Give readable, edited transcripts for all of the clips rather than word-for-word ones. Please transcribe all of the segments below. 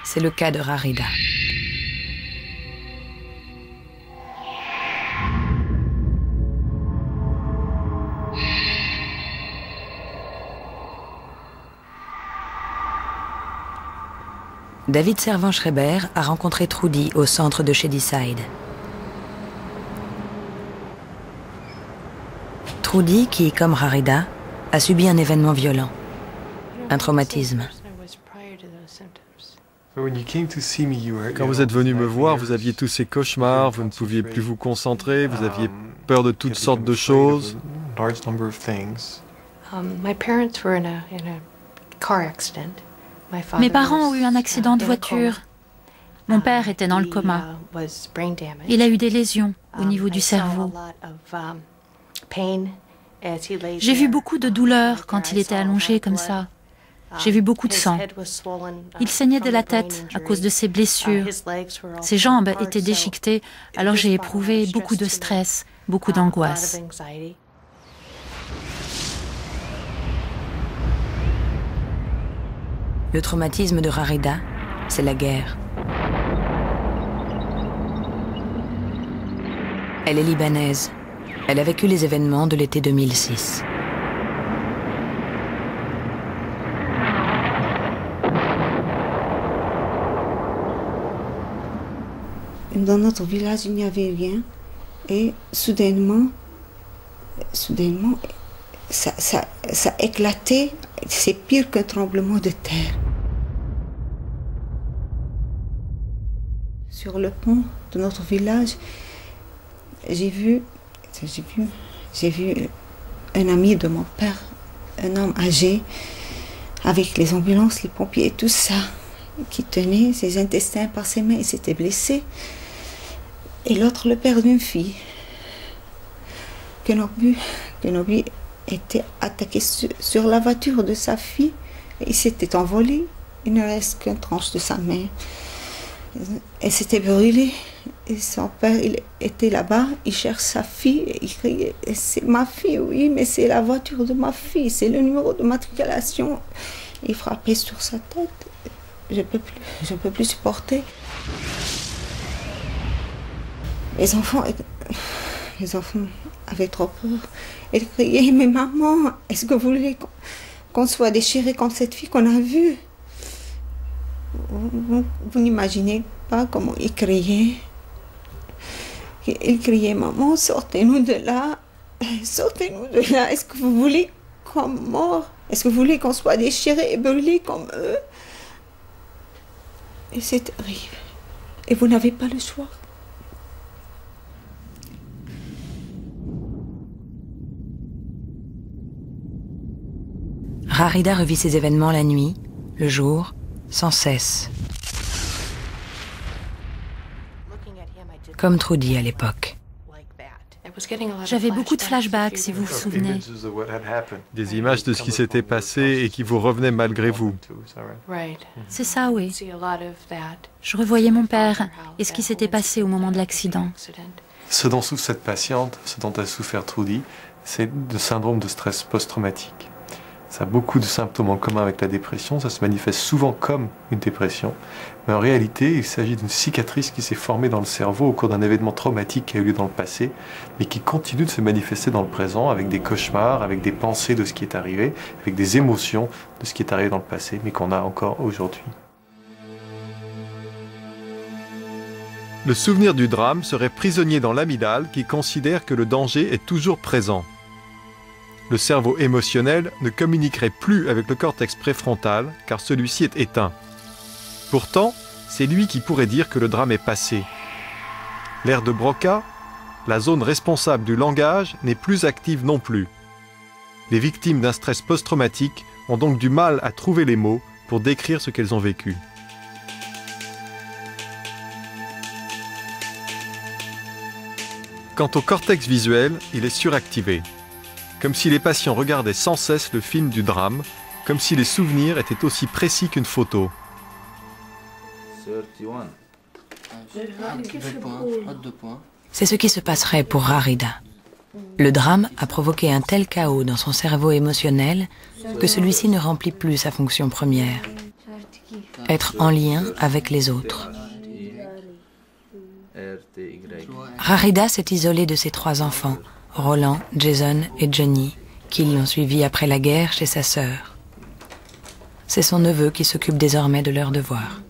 C'est le cas de Rarida. David Servan-Schreiber a rencontré Trudy au centre de Shadyside. Trudy, qui, comme Rarida, a subi un événement violent, un traumatisme. Quand vous êtes venu me voir, vous aviez tous ces cauchemars, vous ne pouviez plus vous concentrer, vous aviez peur de toutes sortes de choses. Mes parents ont eu un accident de voiture. Mon père était dans le coma. Il a eu des lésions au niveau du cerveau. J'ai vu beaucoup de douleurs quand il était allongé comme ça. J'ai vu beaucoup de sang. Il saignait de la tête à cause de ses blessures. Ses jambes étaient déchiquetées, alors j'ai éprouvé beaucoup de stress, beaucoup d'angoisse. Le traumatisme de Rarida, c'est la guerre. Elle est libanaise. Elle a vécu les événements de l'été 2006. Dans notre village, il n'y avait rien. Et soudainement, ça éclatait. C'est pire qu'un tremblement de terre. Sur le pont de notre village, j'ai vu un ami de mon père, un homme âgé, avec les ambulances, les pompiers et tout ça, qui tenait ses intestins par ses mains. Il s'était blessé. Et l'autre, le père d'une fille. Kenobi était attaqué sur la voiture de sa fille. Et il s'était envolé. Il ne reste qu'une tranche de sa main. Elle s'était brûlée. Et son père, il était là-bas. Il cherche sa fille. Et il criait, c'est ma fille, oui, mais c'est la voiture de ma fille. C'est le numéro de matriculation. Il frappait sur sa tête. Je ne peux plus supporter. Les enfants avaient trop peur. Ils criaient, mais maman, est-ce que vous voulez qu'on soit déchiré comme cette fille qu'on a vue? Vous n'imaginez pas comment ils criaient. Ils criaient, maman, sortez-nous de là. Sortez-nous de là. Est-ce que vous voulez qu'on meure? Est-ce que vous voulez qu'on soit déchiré et brûlé comme eux? Et c'est terrible. Et vous n'avez pas le choix. Rarida revit ces événements la nuit, le jour, sans cesse. Comme Trudy à l'époque. J'avais beaucoup de flashbacks, si vous vous souvenez. Des images de ce qui s'était passé et qui vous revenaient malgré vous. C'est ça, oui. Je revoyais mon père et ce qui s'était passé au moment de l'accident. Ce dont souffre cette patiente, ce dont a souffert Trudy, c'est le syndrome de stress post-traumatique. Ça a beaucoup de symptômes en commun avec la dépression, ça se manifeste souvent comme une dépression, mais en réalité, il s'agit d'une cicatrice qui s'est formée dans le cerveau au cours d'un événement traumatique qui a eu lieu dans le passé, mais qui continue de se manifester dans le présent avec des cauchemars, avec des pensées de ce qui est arrivé, avec des émotions de ce qui est arrivé dans le passé, mais qu'on a encore aujourd'hui. Le souvenir du drame serait prisonnier dans l'amygdale qui considère que le danger est toujours présent. Le cerveau émotionnel ne communiquerait plus avec le cortex préfrontal car celui-ci est éteint. Pourtant, c'est lui qui pourrait dire que le drame est passé. L'aire de Broca, la zone responsable du langage, n'est plus active non plus. Les victimes d'un stress post-traumatique ont donc du mal à trouver les mots pour décrire ce qu'elles ont vécu. Quant au cortex visuel, il est suractivé. Comme si les patients regardaient sans cesse le film du drame, comme si les souvenirs étaient aussi précis qu'une photo. C'est ce qui se passerait pour Rarida. Le drame a provoqué un tel chaos dans son cerveau émotionnel que celui-ci ne remplit plus sa fonction première. être en lien avec les autres. Rarida s'est isolée de ses 3 enfants, Roland, Jason et Johnny, qui l'ont suivi après la guerre chez sa sœur. C'est son neveu qui s'occupe désormais de leurs devoirs.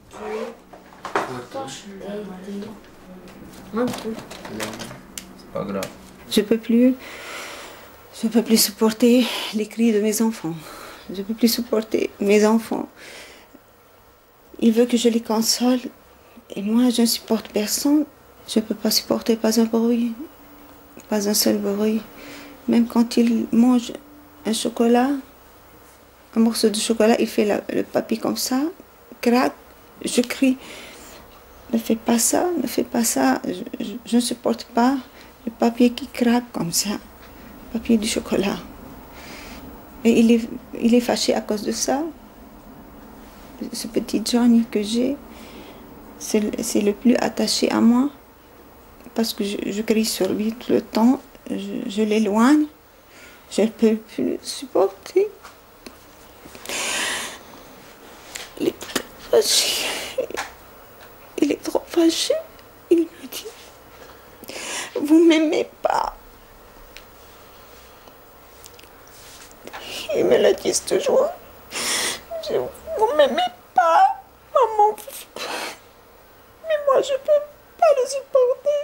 Je peux plus supporter les cris de mes enfants. Je ne peux plus supporter mes enfants. Il veut que je les console. Et moi, je ne supporte personne. Je ne peux pas supporter pas un bruit. Pas un seul bruit. Même quand il mange un chocolat, un morceau de chocolat, il fait le papier comme ça, craque, je crie. Ne fais pas ça, ne fais pas ça. Je ne supporte pas le papier qui craque comme ça. Le papier du chocolat. Et il est fâché à cause de ça. Ce petit Johnny que j'ai, c'est le plus attaché à moi. Parce que je crie sur lui tout le temps. Je l'éloigne. Je ne peux plus le supporter. Il est trop fâché. Il est trop fâché. Il me dit, vous ne m'aimez pas. Il me le dit toujours. Vous ne m'aimez pas, maman. Mais moi, je ne peux pas le supporter.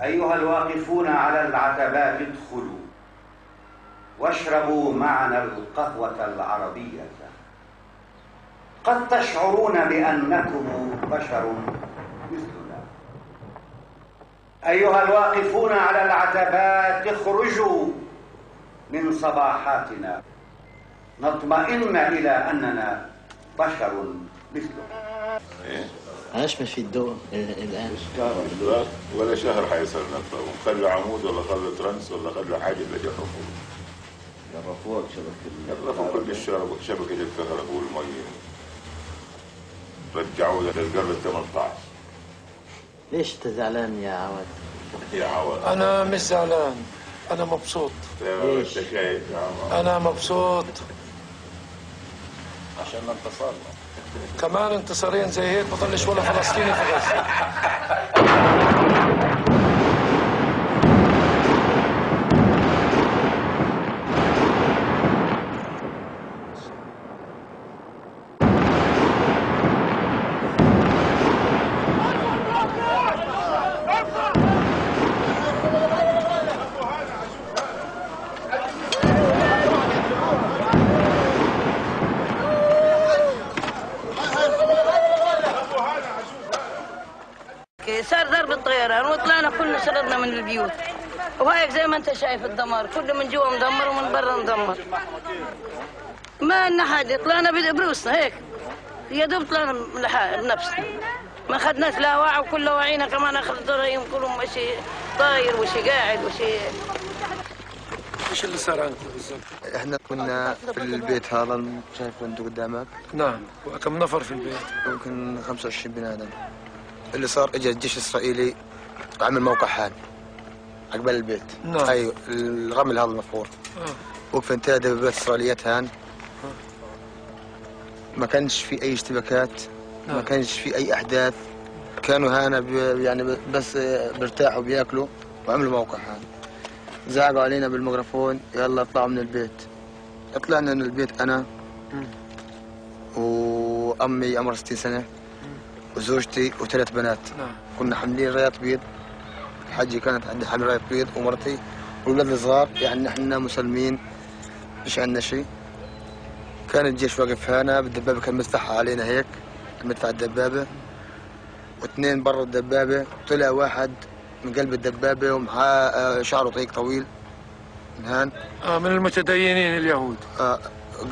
أيها الواقفون على العتبات ادخلوا واشربوا معنا القهوة العربية. قد تشعرون بأنكم بشر مثلنا. أيها الواقفون على العتبات اخرجوا من صباحاتنا نطمئن إلى أننا بشر مثلكم. عاش ما في الضوء الان مش كهرباء ولا شهر حيصير نطفى ونخلي عمود ولا خلي ترنس ولا خلي حاجه اللي جرفوه جرفوا كل شبكه الكهرباء والميه رجعوا للقرن 18. ليش انت زعلان يا عواد؟ يا عواد انا مش زعلان انا مبسوط. ليش؟ انت شايف يا عواد انا مبسوط عشان انتصرنا. كمان انتصارين زي هيك بضلش ولا فلسطيني في غزة. صار ضرب الطيران وطلعنا كلنا شردنا من البيوت وهيك زي ما انت شايف الدمار كله من جوا مدمر ومن برا مدمر. ما لنا حاجه طلعنا بروسنا هيك يا دوب طلعنا بنفسنا ما اخذناش لا وعي وكل وعينا كمان اخذ ضريهم كلهم شيء طاير وشي قاعد وشي. ايش اللي صار عندكم بالضبط؟ احنا كنا في البيت هذا شايف انت قدامك. نعم. وكم نفر في البيت؟ يمكن 25 بني ادم. اللي صار اجى الجيش الاسرائيلي عمل موقع حال عقبال البيت. نعم. ايوه الرمل هذا المفروض. وقفن 3 دبابات اسرائيليات هان. ما كانش في اي اشتباكات. ما كانش في اي احداث. كانوا هنا يعني بس بيرتاحوا بياكلوا وعملوا موقع حال. زعقوا علينا بالميكروفون يلا اطلعوا من البيت. طلعنا من البيت انا وامي عمرها 60 سنه وزوجتي و3 بنات. كنا حاملين رايات بيض. الحاجة كانت عندي حامل راية بيض ومرتي والولاد الصغار يعني نحن مسلمين مش عندنا شيء. كان الجيش واقف هنا بالدبابة كان مدفعها علينا هيك مدفع الدبابة واثنين برا الدبابة. طلع واحد من قلب الدبابة ومعاه شعره طويل طويل من هان من المتدينين اليهود.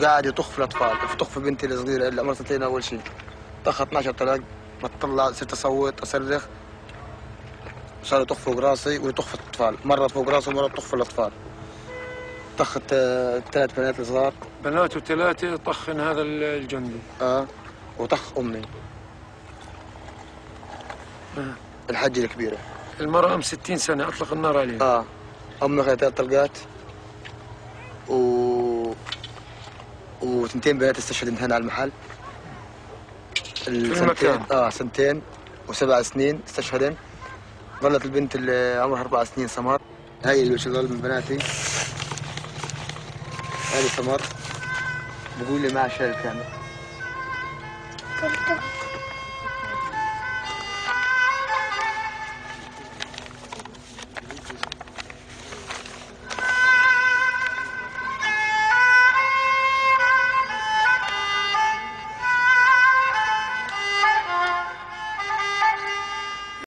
قاعد يطخ في الأطفال يطخ في بنتي الصغيرة اللي عمرها 2 أول شيء. طخ 12 طلق بطلع صرت اصوت اصرخ صار يطخ فوق راسي ويطخ في الاطفال. مره فوق راسه ومره يطخ في الاطفال. طخت 3 بنات صغار. بنات و3 طخن هذا الجندي. وطخ امي. الحجة الكبيرة. المرأة 60 سنة اطلق النار عليها. امي اخذت 3 طلقات وثنتين بنات استشهدن هنا على المحل. في المكان. 2 و7 سنين استشهدن. ظلت البنت اللي عمرها 4 سنين سمر. هاي اللي شغال من بناتي. هذه سمر. بقول لي معها شارب كامل.